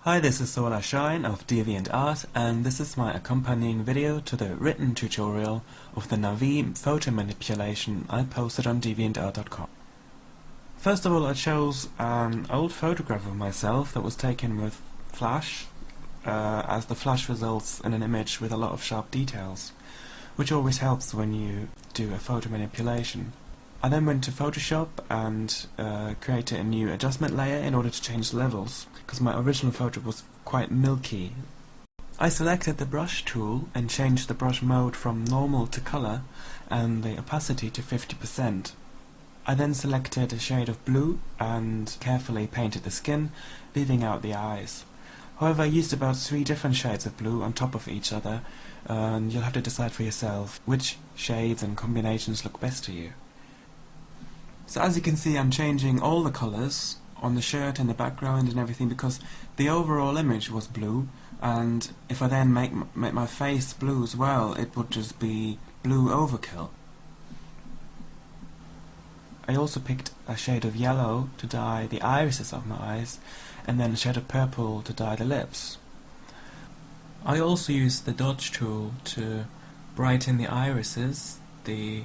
Hi, this is Solar Shine of DeviantArt, and this is my accompanying video to the written tutorial of the Navi photo manipulation I posted on DeviantArt.com. First of all, I chose an old photograph of myself that was taken with flash, as the flash results in an image with a lot of sharp details, which always helps when you do a photo manipulation. I then went to Photoshop and created a new adjustment layer in order to change the levels, because my original photo was quite milky. I selected the brush tool and changed the brush mode from normal to color and the opacity to 50%. I then selected a shade of blue and carefully painted the skin, leaving out the eyes. However, I used about 3 different shades of blue on top of each other, and you'll have to decide for yourself which shades and combinations look best to you. So as you can see, I'm changing all the colours on the shirt and the background and everything because the overall image was blue, and if I then make my face blue as well, it would just be blue overkill. I also picked a shade of yellow to dye the irises of my eyes, and then a shade of purple to dye the lips. I also used the dodge tool to brighten the irises, the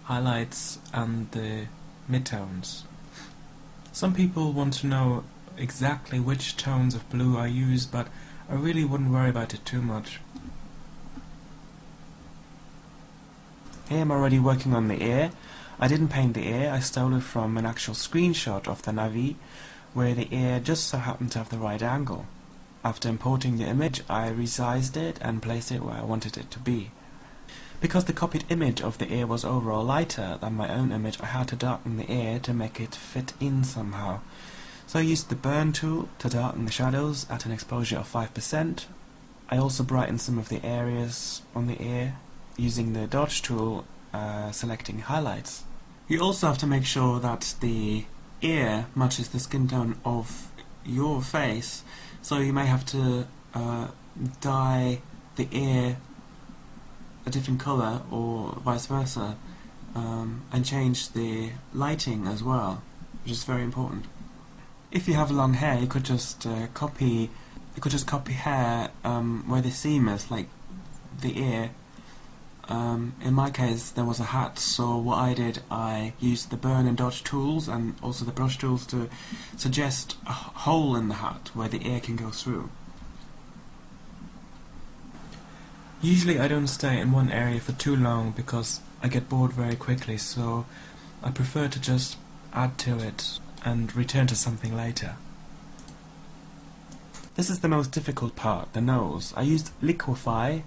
highlights and the midtones. Some people want to know exactly which tones of blue I use, but I really wouldn't worry about it too much. Here I'm already working on the ear. I didn't paint the ear, I stole it from an actual screenshot of the Navi, where the ear just so happened to have the right angle. After importing the image, I resized it and placed it where I wanted it to be. Because the copied image of the ear was overall lighter than my own image, I had to darken the ear to make it fit in somehow. So I used the burn tool to darken the shadows at an exposure of 5%. I also brightened some of the areas on the ear using the dodge tool, selecting highlights. You also have to make sure that the ear matches the skin tone of your face, so you may have to dye the ear a different colour or vice versa, and change the lighting as well, which is very important. If you have long hair, you could just copy hair where the seam is, like the ear. In my case, there was a hat, so what I did, I used the burn and dodge tools and also the brush tools to suggest a hole in the hat where the ear can go through. Usually I don't stay in one area for too long because I get bored very quickly, so I prefer to just add to it and return to something later. This is the most difficult part, the nose. I used Liquify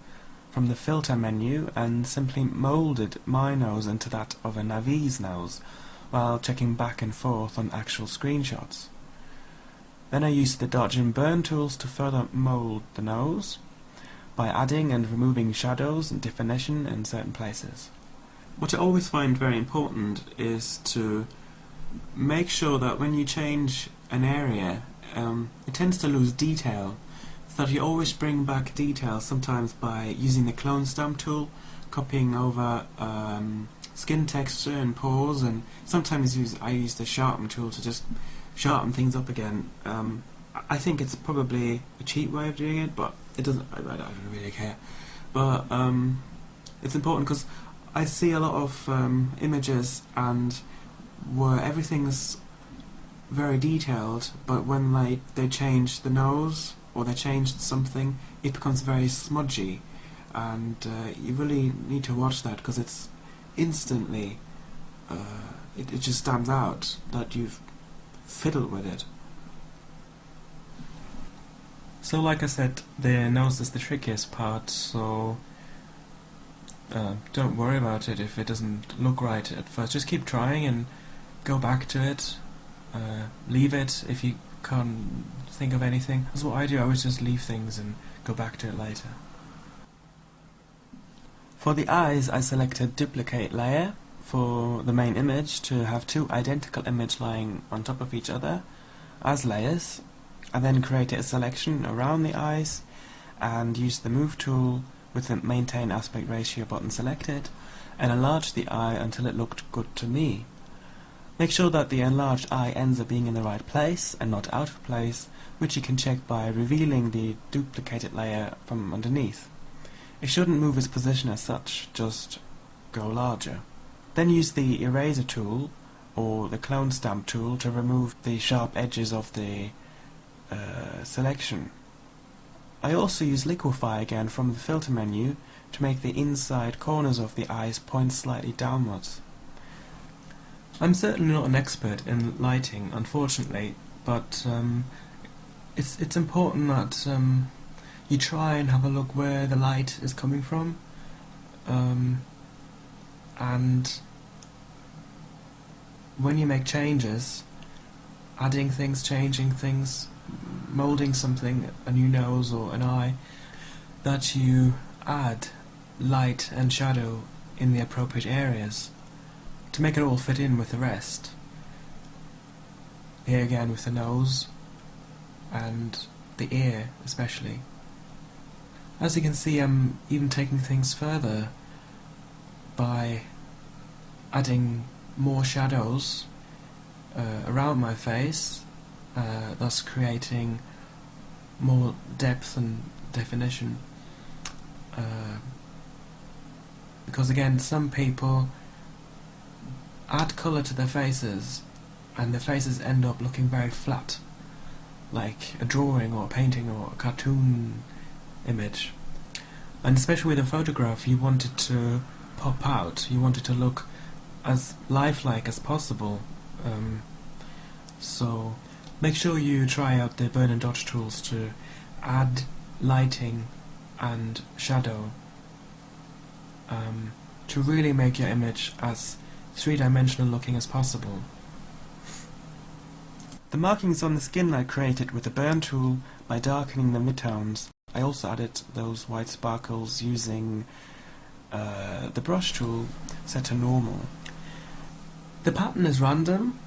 from the filter menu and simply molded my nose into that of a Navi's nose while checking back and forth on actual screenshots. Then I used the dodge and burn tools to further mold the nose by adding and removing shadows and definition in certain places. What I always find very important is to make sure that when you change an area, it tends to lose detail, so that you always bring back detail, sometimes by using the clone stamp tool, copying over skin texture and pores, and sometimes I use the sharpen tool to just sharpen things up again. I think it's probably a cheap way of doing it, but it doesn't. I don't really care. But it's important because I see a lot of images and where everything's very detailed, but when they change the nose or they changed something, it becomes very smudgy, and you really need to watch that because it's instantly it just stands out that you've fiddled with it. So like I said, the nose is the trickiest part, so don't worry about it if it doesn't look right at first. Just keep trying and go back to it. Leave it if you can't think of anything. That's what I do, I always just leave things and go back to it later. For the eyes, I selected duplicate layer for the main image to have 2 identical images lying on top of each other as layers. I then created a selection around the eyes and used the move tool with the maintain aspect ratio button selected and enlarged the eye until it looked good to me. Make sure that the enlarged eye ends up being in the right place and not out of place which you can check by revealing the duplicated layer from underneath. It shouldn't move its position as such, just go larger. Then use the eraser tool or the clone stamp tool to remove the sharp edges of the selection. I also use liquify again from the filter menu to make the inside corners of the eyes point slightly downwards. I'm certainly not an expert in lighting, unfortunately, but it's important that you try and have a look where the light is coming from, and when you make changes, adding things, changing things, moulding something, a new nose or an eye, that you add light and shadow in the appropriate areas to make it all fit in with the rest. Here again with the nose and the ear especially. As you can see, I'm even taking things further by adding more shadows around my face, thus creating more depth and definition. Because again, some people add colour to their faces and their faces end up looking very flat, like a drawing or a painting or a cartoon image. And especially with a photograph, you want it to pop out, you want it to look as lifelike as possible. So make sure you try out the burn and dodge tools to add lighting and shadow to really make your image as three-dimensional looking as possible. The markings on the skin I created with the burn tool by darkening the midtones. I also added those white sparkles using the brush tool set to normal. The pattern is random,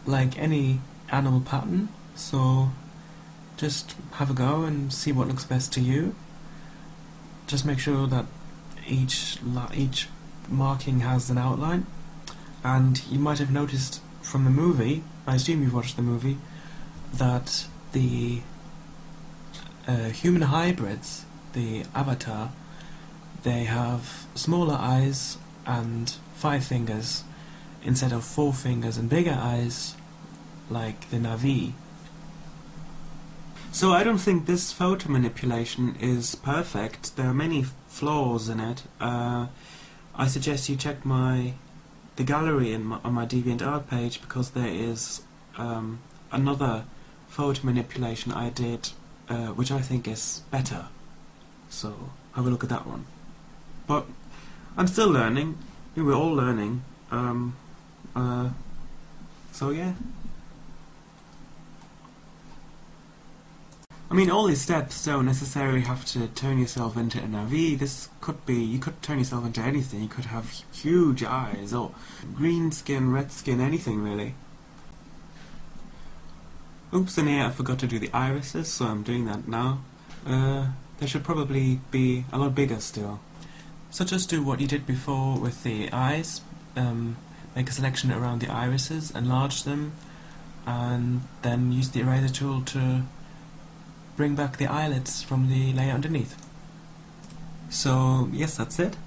like any animal pattern, so just have a go and see what looks best to you. Just make sure that each marking has an outline, and you might have noticed from the movie, I assume you've watched the movie, that the human hybrids, the avatar, they have smaller eyes and 5 fingers instead of 4 fingers and bigger eyes like the Na'vi. So I don't think this photo manipulation is perfect. There are many flaws in it. I suggest you check the gallery on my DeviantArt page, because there is another photo manipulation I did which I think is better. So have a look at that one. But I'm still learning. We're all learning. So yeah. I mean, all these steps don't necessarily have to turn yourself into a Na'vi. This could be, you could turn yourself into anything. You could have huge eyes, or green skin, red skin, anything really. Oops, and here I forgot to do the irises, so I'm doing that now. They should probably be a lot bigger still. So just do what you did before with the eyes. Make a selection around the irises, enlarge them, and then use the eraser tool to bring back the eyelids from the layer underneath. So yes, that's it.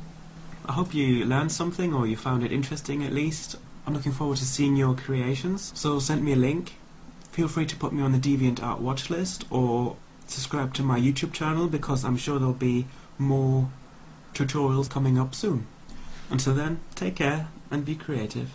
I hope you learned something, or you found it interesting at least. I'm looking forward to seeing your creations, so send me a link. Feel free to put me on the DeviantArt watch list, or subscribe to my YouTube channel, because I'm sure there'll be more tutorials coming up soon. Until then, take care and be creative.